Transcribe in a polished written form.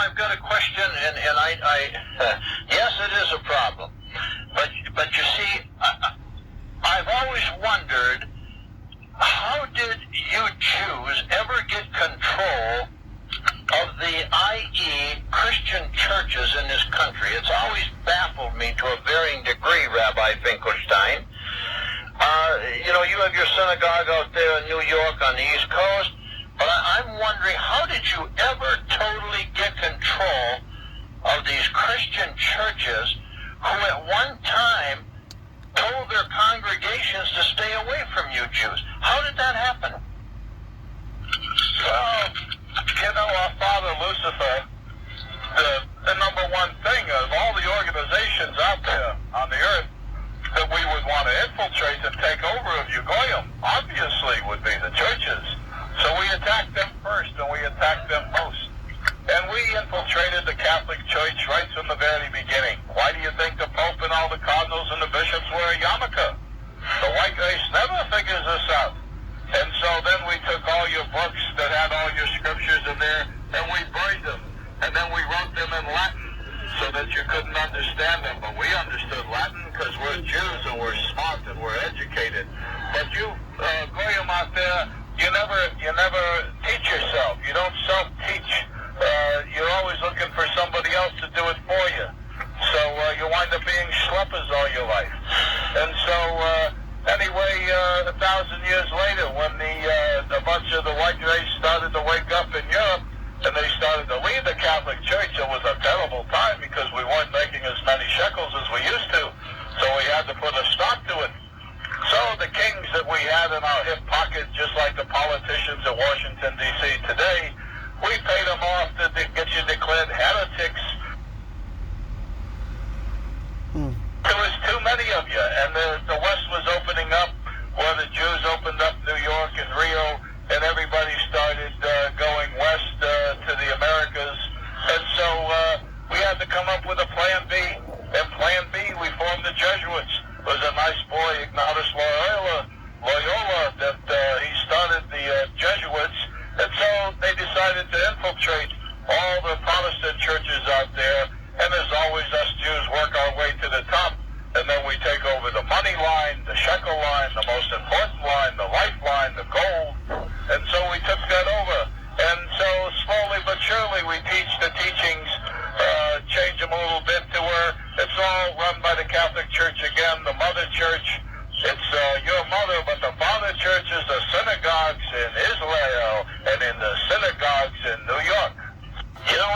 I've got a question, and yes, it is a problem. But you see, I've always wondered, how did you Jews ever get control of the i.e. Christian churches in this country? It's always baffled me to a varying degree, Rabbi Finkelstein. You have your synagogue out there in New York on the East Coast, but I'm wondering, how did you ever totally get control of these Christian churches who at one time told their congregations to stay away from you Jews? How did that happen? Well, our Father Lucifer, the number one thing of all the organizations out there on the earth that we would want to infiltrate and take over of Ugoyim, obviously would be the churches. So we attacked them first, and we attacked them most. And we infiltrated the Catholic Church right from the very beginning. Why do you think the Pope and all the cardinals and the bishops wear a yarmulke? The white race never figures this out. And so then we took all your books that had all your scriptures in there, and we burned them. And then we wrote them in Latin so that you couldn't understand them. But we understood Latin because we're Jews and we're smart and we're educated. But you, Goyim out there, you never teach yourself. You don't self-teach. You're always looking for somebody else to do it for you. So you wind up being schleppers all your life. And so anyway, 1,000 years later, when the bunch of the white race started to wake up in Europe, and they started to leave the Catholic Church, it was a terrible time because we weren't making as many shekels as we used to. So we had to put a stop to it. So the kings that we had in our hip pocket, just like the politicians in Washington, D.C. today, we paid them off to get you declared heretics. There was too many of you, and the West was opening up, where the Jews opened up New York and Rio, and everybody started going west to the Americas. And so we had to come up with a plan B. And plan B, we formed the Jesuits. It was a nice boy, Ignatius Loyola, that he started the Jesuits. And so they decided to infiltrate all the Protestant churches out there. And as always, us Jews work our way to the top. And then we take over the money line, the shekel line, the most important line, the lifeline, the gold. And so we took that over. And so slowly but surely we teach the teachings, change them a little bit to where it's all run by the Catholic Church again, the Mother Church. It's your mother, but the Father Church is the synagogues in Israel and in the